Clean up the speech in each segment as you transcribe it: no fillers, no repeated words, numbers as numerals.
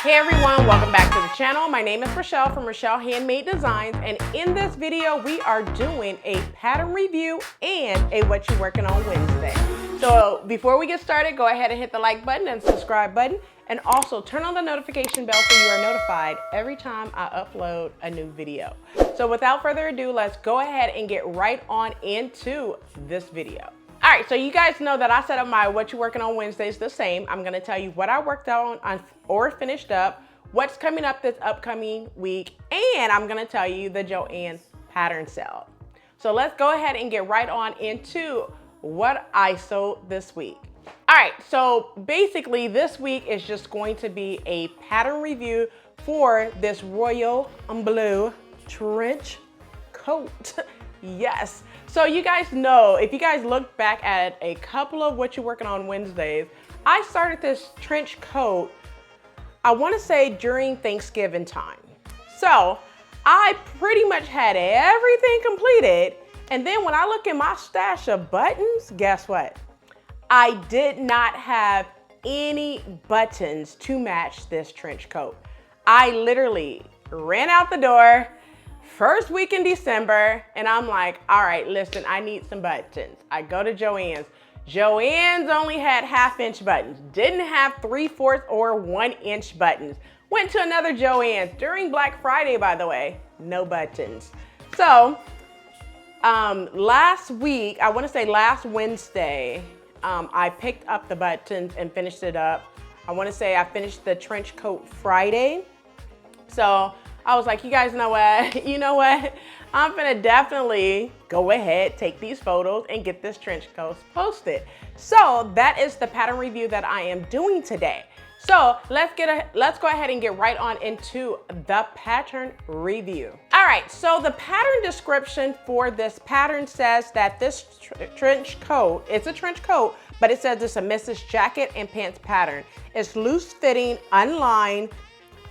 Hey everyone, welcome back to the channel. My name is Rochelle from Rochelle.Handmade.Designs, and in this video we are doing a pattern review and a what you working on Wednesday. So before we get started, go ahead and hit the like button and subscribe button, and also turn on the notification bell so you are notified every time I upload a new video. So without further ado, let's go ahead and get right on into this video. All right, so you guys know that I set up my What You Working On Wednesdays the same. I'm gonna tell you what I worked on or finished up, what's coming up this upcoming week, and I'm gonna tell you the Joanns pattern sale. So let's go ahead and get right on into what I sewed this week. All right, so basically this week is just going to be a pattern review for this royal blue trench coat. Yes. So you guys know, if you guys look back at a couple of What You Working On Wednesdays, I started this trench coat, I want to say during Thanksgiving time. So I pretty much had everything completed. And then when I look in my stash of buttons, guess what? I did not have any buttons to match this trench coat. I literally ran out the door first week in December, and I'm like, all right, listen, I need some buttons. I go to Joanns. Joanns only had 1/2-inch buttons, didn't have 3/4 or 1-inch buttons. Went to another Joanns during Black Friday, by the way, no buttons. So last week, I want to say last Wednesday, I picked up the buttons and finished it up. I want to say I finished the trench coat Friday. So I was like, you guys know what? You know what? I'm gonna definitely go ahead, take these photos and get this trench coat posted. So that is the pattern review that I am doing today. So let's go ahead and get right on into the pattern review. All right, so the pattern description for this pattern says that this trench coat, it's a trench coat, but it says it's a missus jacket and pants pattern. It's loose fitting, unlined,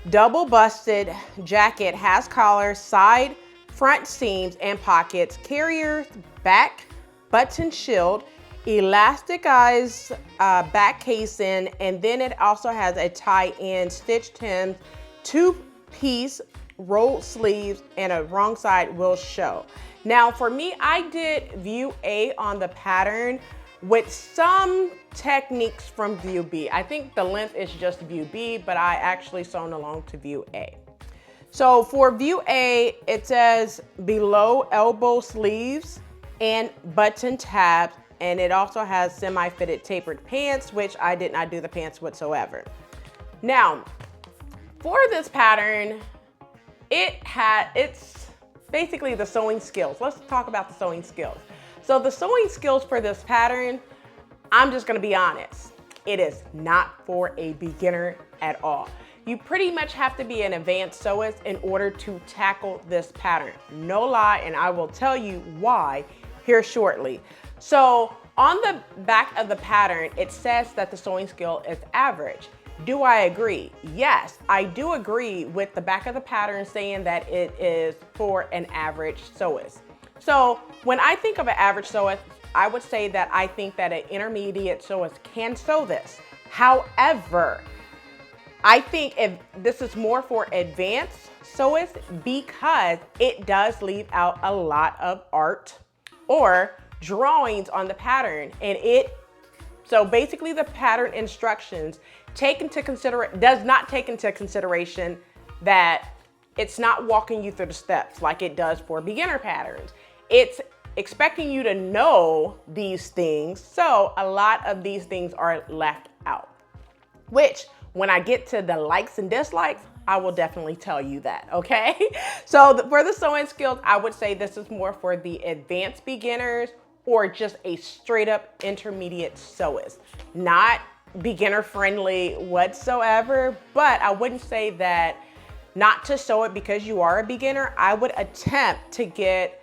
double busted jacket, has collar, side, front seams and pockets, carriers, back, button shield, elasticized back casing, and then it also has a tie-in stitched hem, 2-piece rolled sleeves, and a wrong side will show. Now for me, I did view A on the pattern with some techniques from view B. I think the length is just view B, but I actually sewn along to view A. So for view A, it says below elbow sleeves and button tabs, and it also has semi-fitted tapered pants, which I did not do the pants whatsoever. Now, for this pattern, it's basically the sewing skills. Let's talk about the sewing skills. So the sewing skills for this pattern, I'm just gonna be honest, it is not for a beginner at all. You pretty much have to be an advanced sewist in order to tackle this pattern. No lie, and I will tell you why here shortly. So on the back of the pattern, it says that the sewing skill is average. Do I agree? Yes, I do agree with the back of the pattern saying that it is for an average sewist. So when I think of an average sewist, I would say that I think that an intermediate sewist can sew this. However, I think if this is more for advanced sewists because it does leave out a lot of art or drawings on the pattern, and so basically the pattern instructions does not take into consideration that it's not walking you through the steps like it does for beginner patterns. It's expecting you to know these things, so a lot of these things are left out, which when I get to the likes and dislikes, I will definitely tell you that, okay? So for the sewing skills, I would say this is more for the advanced beginners or just a straight up intermediate sewist. Not beginner friendly whatsoever, but I wouldn't say that not to sew it because you are a beginner. I would attempt to get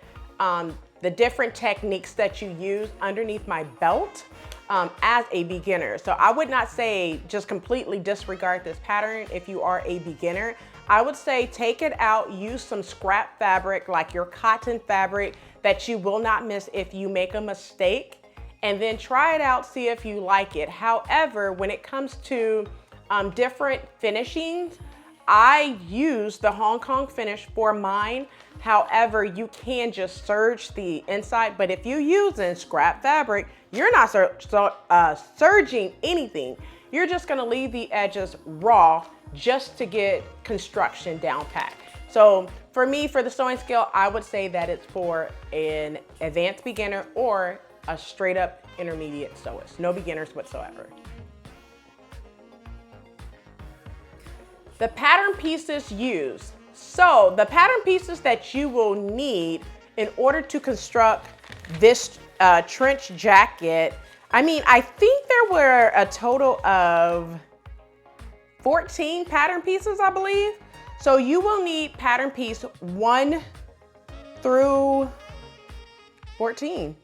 the different techniques that you use underneath my belt as a beginner. So I would not say just completely disregard this pattern if you are a beginner. I would say take it out, use some scrap fabric like your cotton fabric that you will not miss if you make a mistake, and then try it out, see if you like it. However, when it comes to different finishings. I use the Hong Kong finish for mine. However, you can just serge the inside, but if you're using scrap fabric, you're not serging anything. You're just gonna leave the edges raw just to get construction down pat. So for me, for the sewing skill, I would say that it's for an advanced beginner or a straight up intermediate sewist. No beginners whatsoever. The pattern pieces used. So the pattern pieces that you will need in order to construct this trench jacket, I mean, I think there were a total of 14 pattern pieces, I believe. So you will need pattern piece 1 through 14.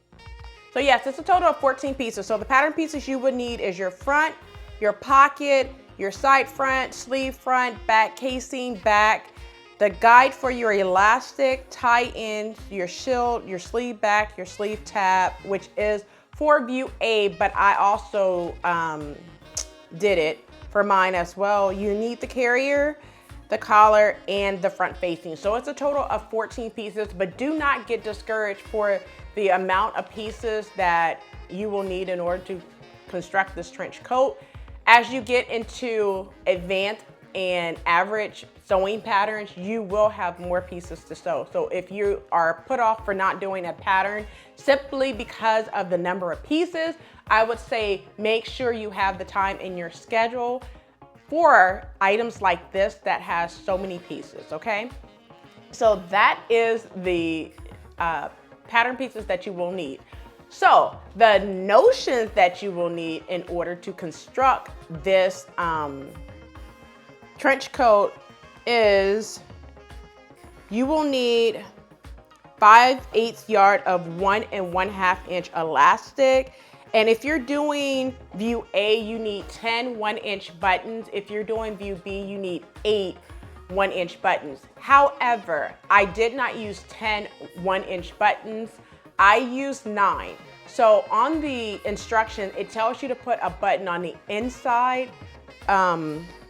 So yes, it's a total of 14 pieces. So the pattern pieces you would need is your front, your pocket, your side front, sleeve front, back casing, back, the guide for your elastic, tie in, your shield, your sleeve back, your sleeve tab, which is for view A, but I also did it for mine as well. You need the carrier, the collar, and the front facing. So it's a total of 14 pieces, but do not get discouraged for the amount of pieces that you will need in order to construct this trench coat. As you get into advanced and average sewing patterns, you will have more pieces to sew. So if you are put off for not doing a pattern simply because of the number of pieces, I would say make sure you have the time in your schedule for items like this that has so many pieces, okay? So that is the pattern pieces that you will need. So the notions that you will need in order to construct this trench coat is you will need 5/8 yard of 1 1/2 inch elastic. And if you're doing view A, you need 10 1-inch buttons. If you're doing view B, you need 8 1-inch buttons. However, I did not use 10 1-inch buttons. I used 9. So on the instruction, it tells you to put a button on the inside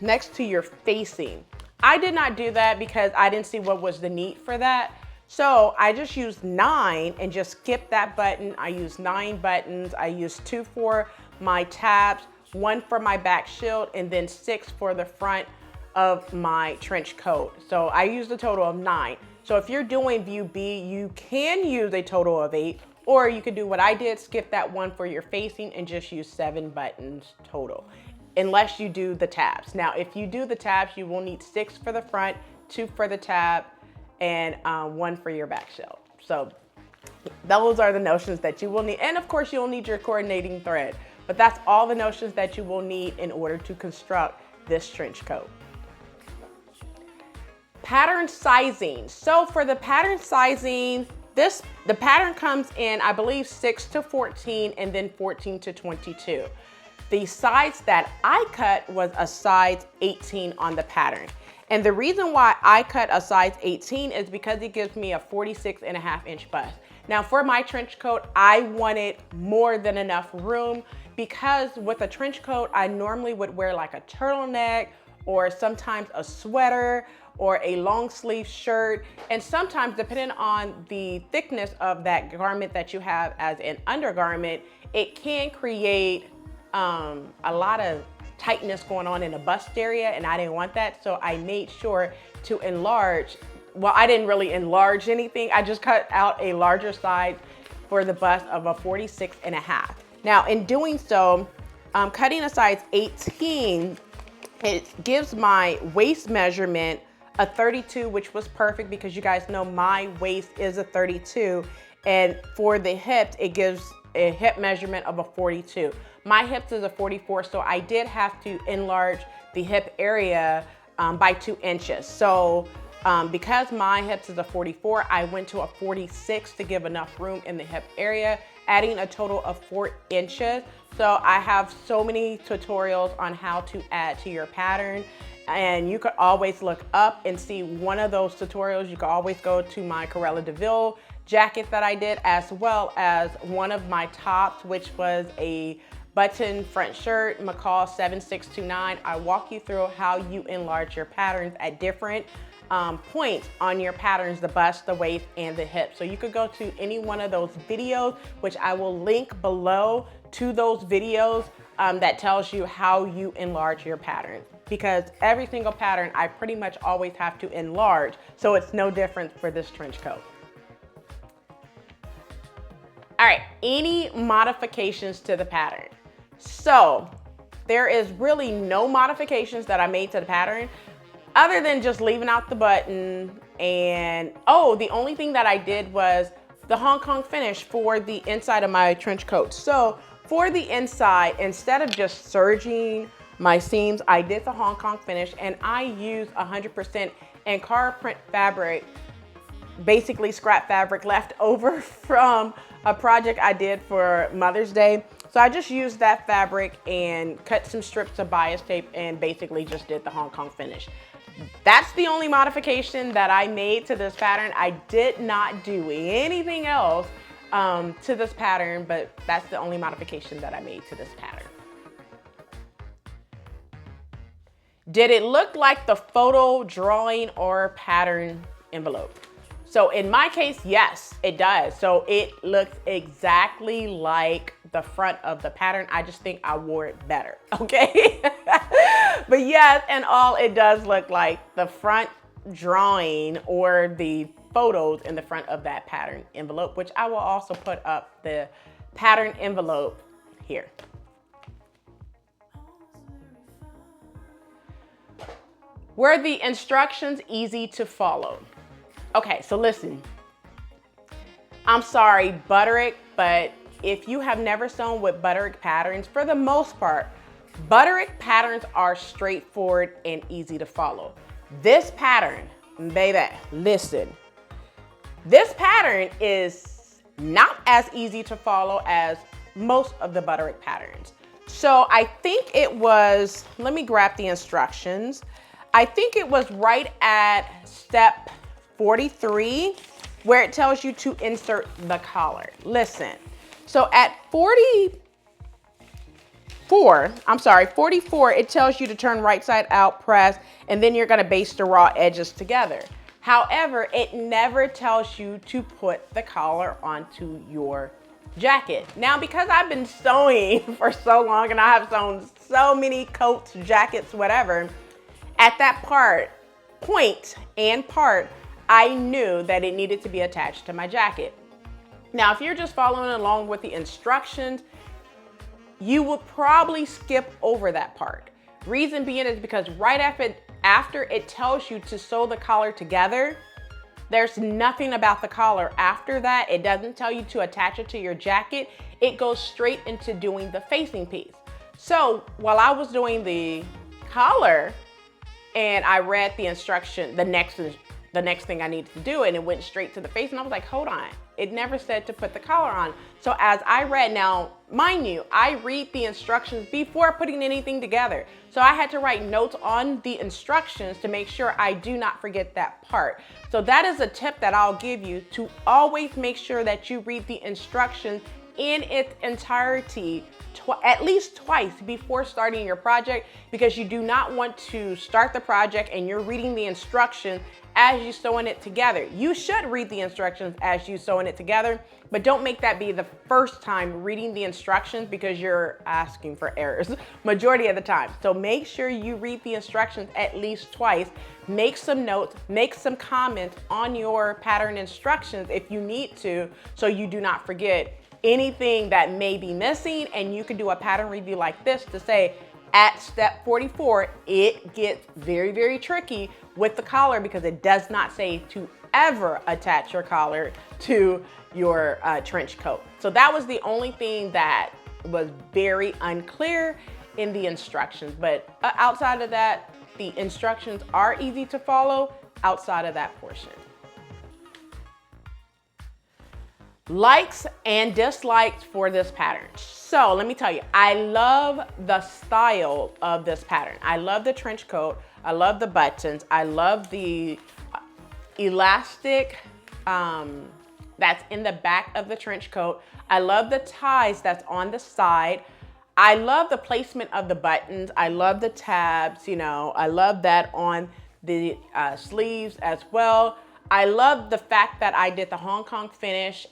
next to your facing. I did not do that because I didn't see what was the need for that. So I just used 9 and just skipped that button. I used 9 buttons. I used 2 for my tabs, 1 for my back shield, and then 6 for the front of my trench coat. So I used a total of 9. So if you're doing view B, you can use a total of 8, or you could do what I did, skip that 1 for your facing and just use 7 buttons total, unless you do the tabs. Now, if you do the tabs, you will need 6 for the front, 2 for the tab, and 1 for your back shield. So those are the notions that you will need. And of course, you'll need your coordinating thread, but that's all the notions that you will need in order to construct this trench coat. Pattern sizing. So for the pattern sizing, the pattern comes in, I believe, 6 to 14 and then 14 to 22. The size that I cut was a size 18 on the pattern. And the reason why I cut a size 18 is because it gives me a 46.5 inch bust. Now for my trench coat, I wanted more than enough room because with a trench coat, I normally would wear like a turtleneck or sometimes a sweater or a long sleeve shirt. And sometimes depending on the thickness of that garment that you have as an undergarment, it can create a lot of tightness going on in the bust area, and I didn't want that. So I made sure to enlarge. Well, I didn't really enlarge anything. I just cut out a larger size for the bust of a 46.5. Now in doing so, cutting a size 18, it gives my waist measurement a 32, which was perfect because you guys know my waist is a 32. And for the hips, it gives a hip measurement of a 42. My hips is a 44, so I did have to enlarge the hip area by 2 inches. So because my hips is a 44, I went to a 46 to give enough room in the hip area, adding a total of 4 inches. So I have so many tutorials on how to add to your pattern, and you could always look up and see one of those tutorials. You can always go to my Cruella de Vil jacket that I did, as well as one of my tops, which was a button front shirt, McCalls 7629. I walk you through how you enlarge your patterns at different points on your patterns, the bust, the waist, and the hip. So you could go to any one of those videos, which I will link below to those videos that tells you how you enlarge your pattern. Because every single pattern, I pretty much always have to enlarge. So it's no different for this trench coat. All right, any modifications to the pattern? So there is really no modifications that I made to the pattern other than just leaving out the button. And oh, the only thing that I did was the Hong Kong finish for the inside of my trench coat. So for the inside, instead of just serging my seams, I did the Hong Kong finish, and I used 100% Ankara print fabric, basically scrap fabric left over from a project I did for Mother's Day. So I just used that fabric and cut some strips of bias tape and basically just did the Hong Kong finish. That's the only modification that I made to this pattern. I did not do anything else to this pattern, but that's the only modification that I made to this pattern. Did it look like the photo, drawing, or pattern envelope? So in my case, yes, it does. So it looks exactly like the front of the pattern. I just think I wore it better, okay? But yes, and all, it does look like the front drawing or the photos in the front of that pattern envelope, which I will also put up the pattern envelope here. Were the instructions easy to follow? Okay, so listen, I'm sorry, Butterick, but if you have never sewn with Butterick patterns, for the most part, Butterick patterns are straightforward and easy to follow. This pattern, baby, listen, this pattern is not as easy to follow as most of the Butterick patterns. So I think it was, let me grab the instructions. I think it was right at step 43 where it tells you to insert the collar. Listen, so at 44, it tells you to turn right side out, press, and then you're gonna baste the raw edges together. However, it never tells you to put the collar onto your jacket. Now, because I've been sewing for so long and I have sewn so many coats, jackets, whatever, at that point, I knew that it needed to be attached to my jacket. Now, if you're just following along with the instructions, you will probably skip over that part. Reason being is because right after it tells you to sew the collar together, there's nothing about the collar after that. It doesn't tell you to attach it to your jacket. It goes straight into doing the facing piece. So while I was doing the collar and I read the instruction, the next thing I needed to do, and it went straight to the face, and I was like, hold on, it never said to put the collar on. So as I read, now, mind you, I read the instructions before putting anything together. So I had to write notes on the instructions to make sure I do not forget that part. So that is a tip that I'll give you, to always make sure that you read the instructions in its entirety at least twice before starting your project, because you do not want to start the project and you're reading the instructions as you sewing it together. You should read the instructions as you sewing it together, but don't make that be the first time reading the instructions, because you're asking for errors majority of the time. So make sure you read the instructions at least twice. Make some notes, make some comments on your pattern instructions if you need to, so you do not forget anything that may be missing. And you can do a pattern review like this to say, at step 44, it gets very, very tricky with the collar, because it does not say to ever attach your collar to your trench coat. So that was the only thing that was very unclear in the instructions. But outside of that, the instructions are easy to follow outside of that portion. Likes and dislikes for this pattern. So let me tell you, I love the style of this pattern. I love the trench coat. I love the buttons. I love the elastic that's in the back of the trench coat. I love the ties that's on the side. I love the placement of the buttons. I love the tabs, you know, I love that on the sleeves as well. I love the fact that I did the Hong Kong finish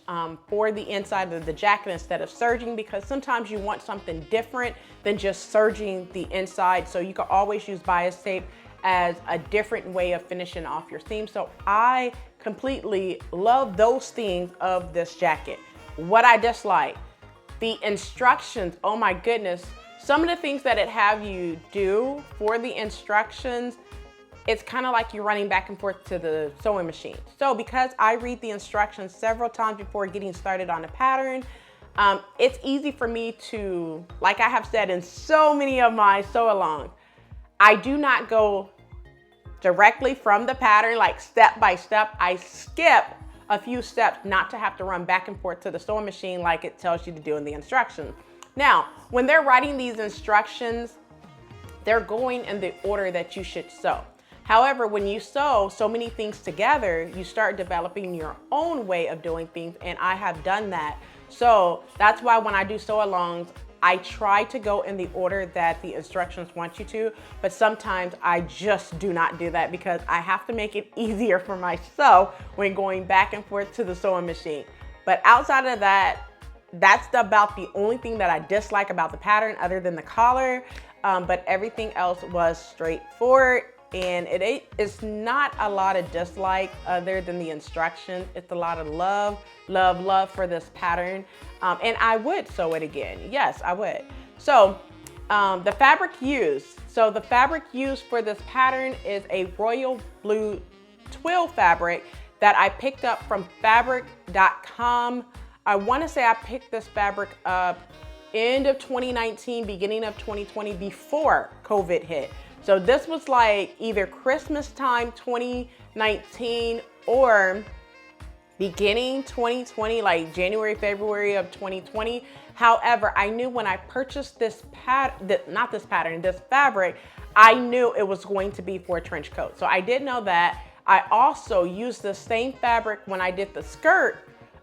for the inside of the jacket instead of serging, because sometimes you want something different than just serging the inside. So you can always use bias tape as a different way of finishing off your seam. So I completely love those things of this jacket. What I dislike, the instructions, oh my goodness. Some of the things that it have you do for the instructions, it's kind of like you're running back and forth to the sewing machine. So because I read the instructions several times before getting started on a pattern, it's easy for me to, like I have said in so many of my sew-alongs, I do not go directly from the pattern, like step by step. I skip a few steps not to have to run back and forth to the sewing machine like it tells you to do in the instructions. Now, when they're writing these instructions, they're going in the order that you should sew. However, when you sew so many things together, you start developing your own way of doing things, and I have done that. So that's why when I do sew-alongs, I try to go in the order that the instructions want you to, but sometimes I just do not do that because I have to make it easier for myself when going back and forth to the sewing machine. But outside of that, that's about the only thing that I dislike about the pattern other than the collar, but everything else was straightforward. And it's not a lot of dislike other than the instructions. It's a lot of love, love, love for this pattern. And I would sew it again. Yes, I would. So the fabric used. So the fabric used for this pattern is a royal blue twill fabric that I picked up from fabric.com. I want to say I picked this fabric up end of 2019, beginning of 2020, before COVID hit. So this was like either Christmas time 2019 or beginning 2020, like January, February of 2020. However, I knew when I purchased this this fabric, I knew it was going to be for a trench coat. So I did know that. I also used the same fabric when I did the skirt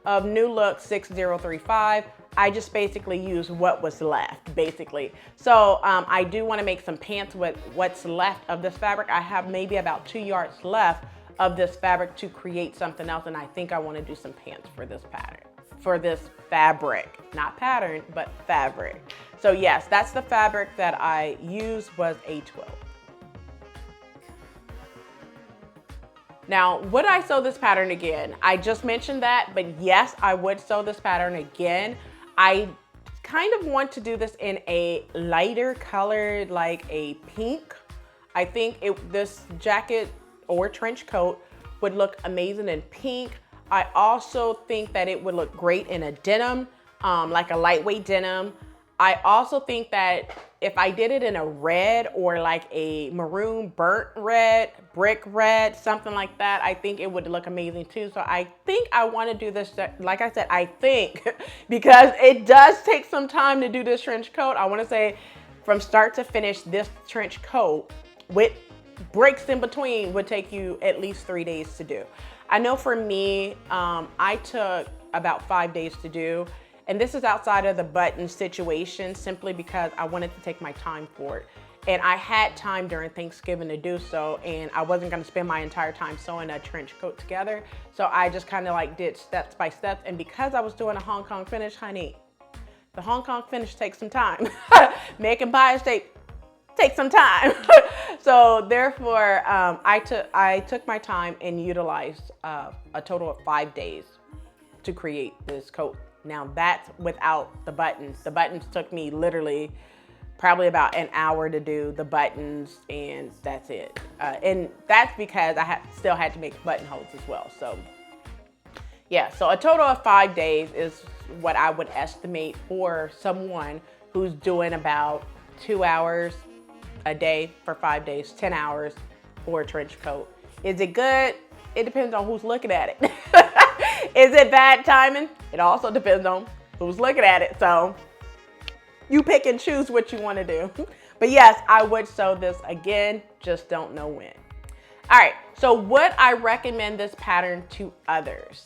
of New Look 6035. I just basically used what was left, basically. So I do want to make some pants with what's left of this fabric. I have maybe about 2 yards left of this fabric to create something else, and I think I want to do some pants for this pattern, for this fabric, not pattern, but fabric. So yes, that's the fabric that I used, was a twill. Now, would I sew this pattern again? I just mentioned that, but yes, I would sew this pattern again. I kind of want to do this in a lighter color, like a pink. I think this jacket or trench coat would look amazing in pink. I also think that it would look great in a denim, like a lightweight denim. I also think that if I did it in a red or like a maroon burnt red, brick red, something like that, I think it would look amazing too. So I think I want to do this, like I said, I think, because it does take some time to do this trench coat. I want to say from start to finish, this trench coat with breaks in between would take you at least 3 days to do. I know for me, I took about 5 days to do. And this is outside of the button situation, simply because I wanted to take my time for it. And I had time during Thanksgiving to do so, and I wasn't gonna spend my entire time sewing a trench coat together. So I just kind of like did steps by steps. And because I was doing a Hong Kong finish, honey, the Hong Kong finish takes some time. Making bias tape takes some time. So therefore, I took my time and utilized a total of 5 days to create this coat. Now that's without the buttons. The buttons took me literally probably about an hour to do the buttons, and that's it. And that's because I still had to make buttonholes as well. So yeah, so a total of 5 days is what I would estimate for someone who's doing about 2 hours a day for 5 days, 10 hours for a trench coat. Is it good? It depends on who's looking at it. Is it bad timing? It also depends on who's looking at it. So you pick and choose what you want to do. But yes, I would sew this again, just don't know when. All right, so would I recommend this pattern to others?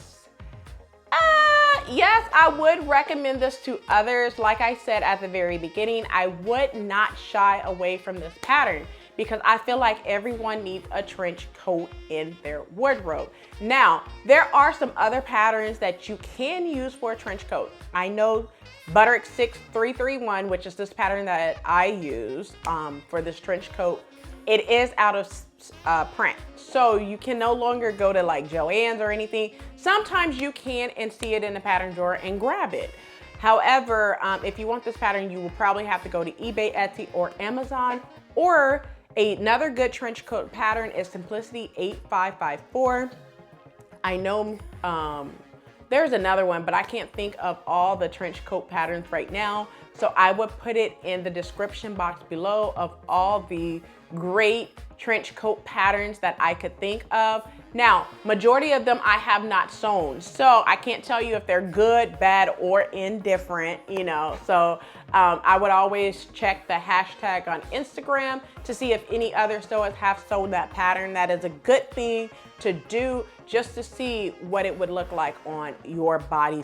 Yes, I would recommend this to others. Like I said at the very beginning, I would not shy away from this pattern because I feel like everyone needs a trench coat in their wardrobe. Now, there are some other patterns that you can use for a trench coat. I know Butterick 6331, which is this pattern that I use for this trench coat, it is out of print. So you can no longer go to like Joanns or anything. Sometimes you can and see it in the pattern drawer and grab it. However, if you want this pattern, you will probably have to go to eBay, Etsy, or Amazon. Or another good trench coat pattern is Simplicity 8554. I know there's another one, but I can't think of all the trench coat patterns right now. So I would put it in the description box below of all the great trench coat patterns that I could think of. Now, majority of them I have not sewn, so I can't tell you if they're good, bad, or indifferent, you know. So I would always check the hashtag on Instagram to see if any other sewers have sewn that pattern. That is a good thing to do just to see what it would look like on your body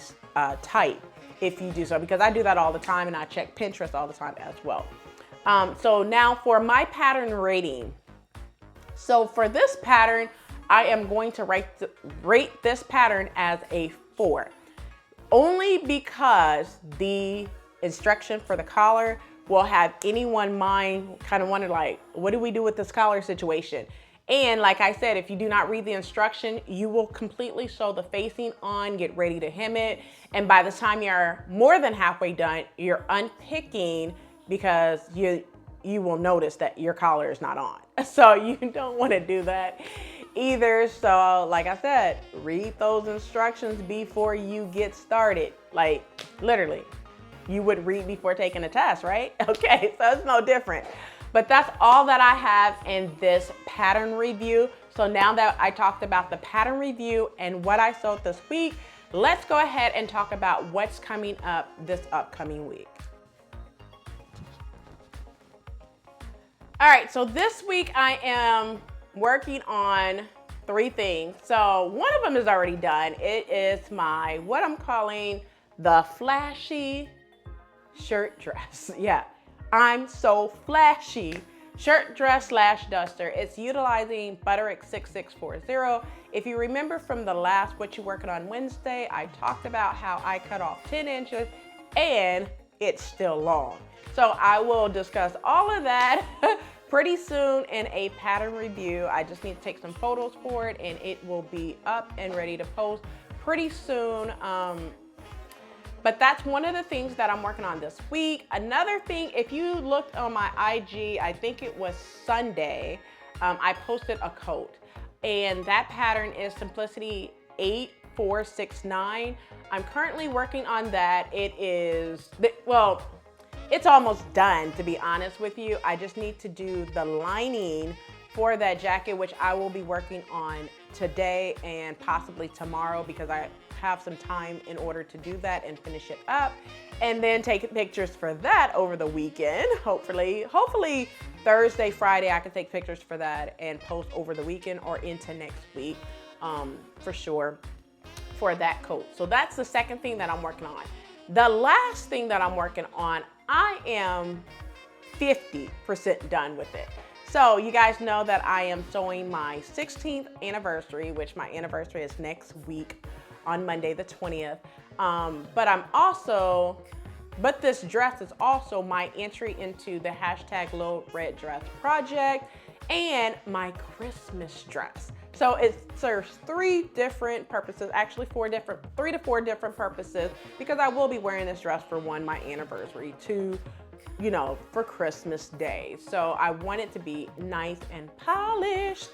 type if you do so, because I do that all the time and I check Pinterest all the time as well. So now for my pattern rating. So for this pattern, I am going to rate this pattern as a 4. Only because the instruction for the collar will have anyone mind kind of wonder like, what do we do with this collar situation? And like I said, if you do not read the instruction, you will completely sew the facing on, get ready to hem it. And by the time you're more than halfway done, you're unpicking because you will notice that your collar is not on. So you don't want to do that either. So like I said, read those instructions before you get started. Like literally, you would read before taking a test, right? Okay, so it's no different. But that's all that I have in this pattern review. So now that I talked about the pattern review and what I sewed this week, let's go ahead and talk about what's coming up this upcoming week. All right, so this week I am working on 3 things. So one of them is already done. It is my, what I'm calling the flashy shirt dress. Yeah, I'm so flashy. Shirt dress / duster. It's utilizing Butterick 6640. If you remember from the last What You Working On Wednesday, I talked about how I cut off 10 inches and it's still long. So I will discuss all of that pretty soon in a pattern review. I just need to take some photos for it and it will be up and ready to post pretty soon. But that's one of the things that I'm working on this week. Another thing, if you looked on my IG, I think it was Sunday, I posted a coat. And that pattern is Simplicity 8469. I'm currently working on that. It is, well, it's almost done, to be honest with you. I just need to do the lining for that jacket, which I will be working on today and possibly tomorrow because I have some time in order to do that and finish it up and then take pictures for that over the weekend. Hopefully Thursday, Friday, I can take pictures for that and post over the weekend or into next week for sure for that coat. So that's the second thing that I'm working on. The last thing that I'm working on, I am 50% done with it. So you guys know that I am sewing my 16th anniversary, which my anniversary is next week on Monday the 20th. But this dress is also my entry into the hashtag Little Red Dress Project and my Christmas dress. So it serves 3 different purposes, actually 3 to 4 different purposes, because I will be wearing this dress for 1, my anniversary, 2, you know, for Christmas Day. So I want it to be nice and polished.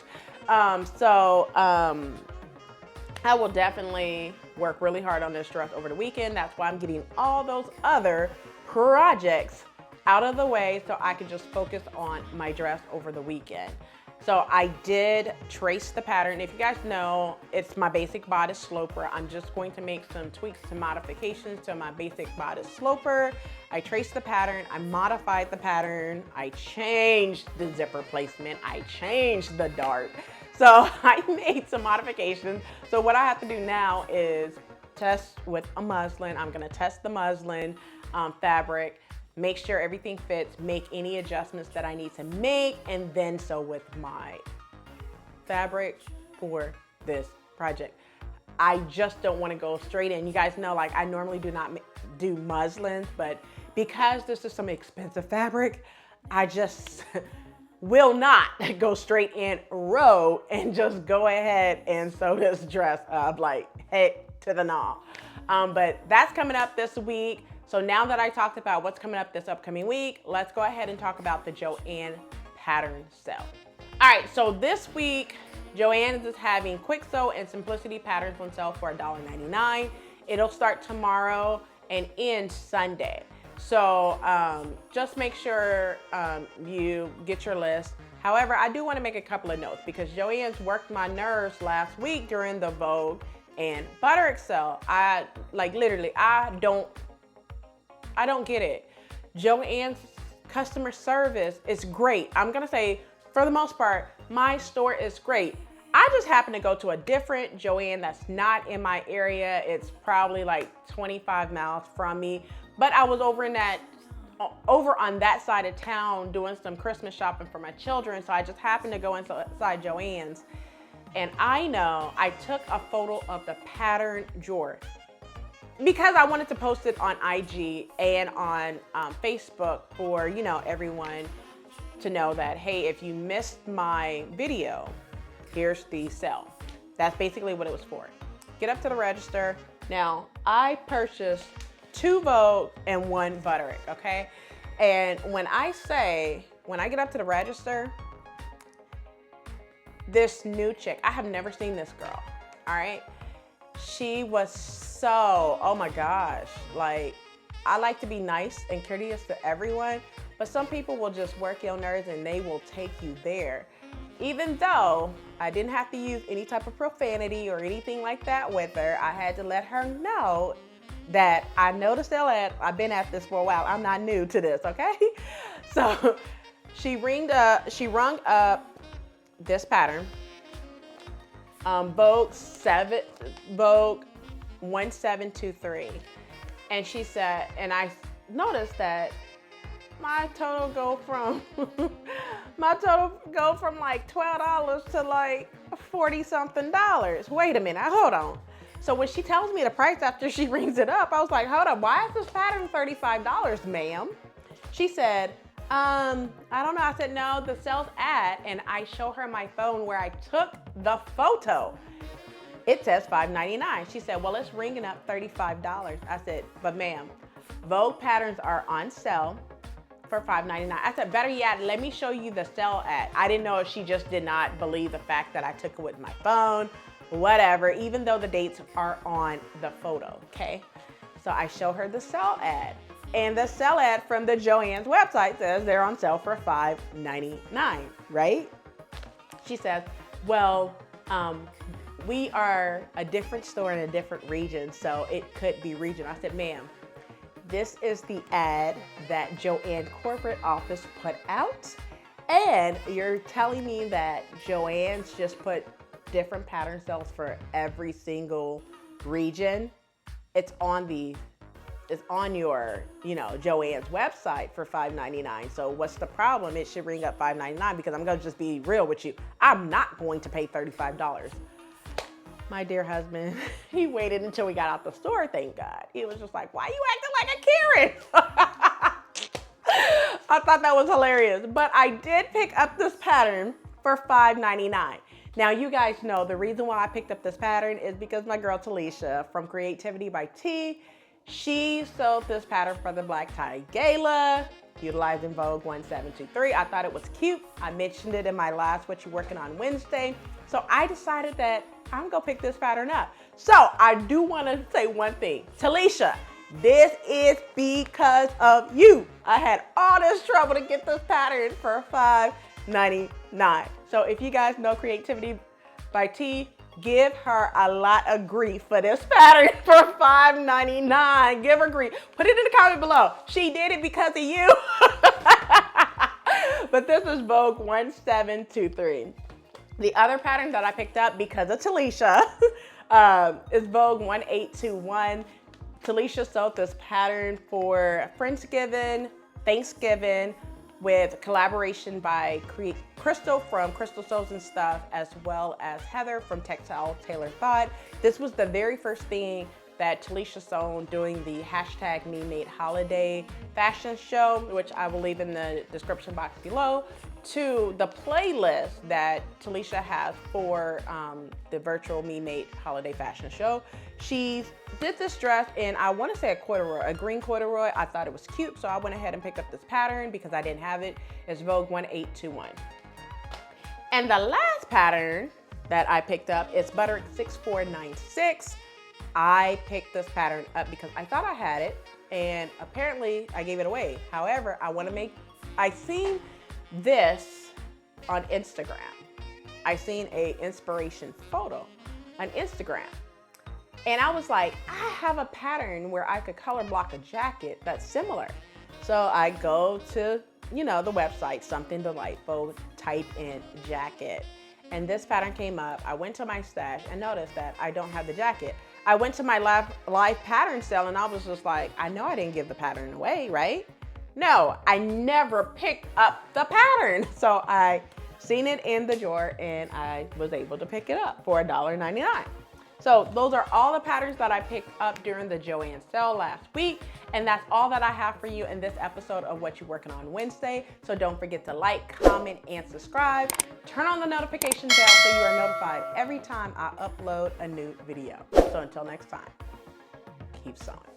I will definitely work really hard on this dress over the weekend. That's why I'm getting all those other projects out of the way so I can just focus on my dress over the weekend. So I did trace the pattern. If you guys know, it's my basic bodice sloper. I'm just going to make some tweaks and modifications to my basic bodice sloper. I traced the pattern, I modified the pattern, I changed the zipper placement, I changed the dart. So I made some modifications. So what I have to do now is test with a muslin. I'm gonna test the muslin fabric, make sure everything fits, make any adjustments that I need to make, and then sew with my fabric for this project. I just don't want to go straight in. You guys know, like, I normally do not do muslins, but because this is some expensive fabric, I just will not go straight in row and just go ahead and sew this dress up like heck to the gnaw. But that's coming up this week. So now that I talked about what's coming up this upcoming week, let's go ahead and talk about the Joann pattern sale. All right, so this week, Joanns is having quick sew and simplicity patterns on sale for $1.99. It'll start tomorrow and end Sunday. So just make sure you get your list. However, I do want to make a couple of notes because Joanns worked my nerves last week during the Vogue and Butterick sale. I don't get it. Joann's customer service is great. I'm gonna say, for the most part, my store is great. I just happen to go to a different Joann that's not in my area. It's probably like 25 miles from me. But I was over on that side of town doing some Christmas shopping for my children. So I just happened to go inside Joann's. And I know I took a photo of the pattern drawer because I wanted to post it on IG and on Facebook for, you know, everyone to know that, hey, if you missed my video, here's the sale. That's basically what it was for. Get up to the register. Now, I purchased 2 Vogue and 1 Butterick, okay? And when I get up to the register, this new chick, I have never seen this girl, all right? She was so, oh my gosh, like, I like to be nice and courteous to everyone, but some people will just work your nerves and they will take you there. Even though I didn't have to use any type of profanity or anything like that with her, I had to let her know that I noticed that I've been at this for a while. I'm not new to this, okay? So she rung up this pattern, Vogue 1723. And she said, and I noticed that my total go from like $12 to like $40-something. Wait a minute, hold on. So when she tells me the price after she rings it up, I was like, hold up, why is this pattern $35, ma'am? She said, I don't know. I said, no, the sales ad, and I show her my phone where I took the photo. It says $5.99. She said, well, it's ringing up $35. I said, but ma'am, Vogue patterns are on sale for $5.99. I said, better yet, let me show you the sale ad. I didn't know if she just did not believe the fact that I took it with my phone, whatever, even though the dates are on the photo, okay? So I show her the sale ad. And the sale ad from the Joann's website says they're on sale for $5.99, right? She says, well, we are a different store in a different region, so it could be region. I said, ma'am, this is the ad that Joann corporate office put out, and you're telling me that Joann's just put different pattern sales for every single region. It's on your, Joann's website for $5.99. So what's the problem? It should ring up $5.99 because I'm gonna just be real with you. I'm not going to pay $35. My dear husband, he waited until we got out the store, thank God. He was just like, why are you acting like a Karen? I thought that was hilarious. But I did pick up this pattern for $5.99. Now, you guys know the reason why I picked up this pattern is because my girl Talisha from Creativity by T, she sewed this pattern for the black tie gala, utilizing Vogue 1723. I thought it was cute. I mentioned it in my last What You Working On Wednesday. So I decided that I'm gonna pick this pattern up. So I do wanna say one thing. Talisha, this is because of you. I had all this trouble to get this pattern for $5.99. So if you guys know Creativity by T, give her a lot of grief for this pattern for $5.99. Give her grief. Put it in the comment below. She did it because of you. But this is Vogue 1723. The other pattern that I picked up because of Talisha, It's Vogue 1821. Talisha sewed this pattern for Friendsgiving, Thanksgiving, with collaboration by Crystal from Crystal Sews and Stuff, as well as Heather from Textile Tailor Thought. This was the very first thing that Talisha sewn during the hashtag Me Made Holiday fashion show, which I will leave in the description box below, to the playlist that Talisha has for the virtual Me Made Holiday fashion show. She did this dress in, I want to say a green corduroy. I thought it was cute, so I went ahead and picked up this pattern because I didn't have it. It's Vogue 1821. And the last pattern that I picked up is Butterick 6496. I picked this pattern up because I thought I had it, and apparently I gave it away. However, I seen this on Instagram. I seen a inspiration photo on Instagram. And I was like, I have a pattern where I could color block a jacket that's similar. So I go to, the website, Something Delightful, type in jacket. And this pattern came up. I went to my stash and noticed that I don't have the jacket. I went to my live pattern sale and I was just like, I know I didn't give the pattern away, right? No, I never picked up the pattern. So I seen it in the drawer and I was able to pick it up for $1.99. So those are all the patterns that I picked up during the Joanns sale last week. And that's all that I have for you in this episode of What You Working On Wednesday. So don't forget to like, comment, and subscribe. Turn on the notification bell so you are notified every time I upload a new video. So until next time, keep sewing.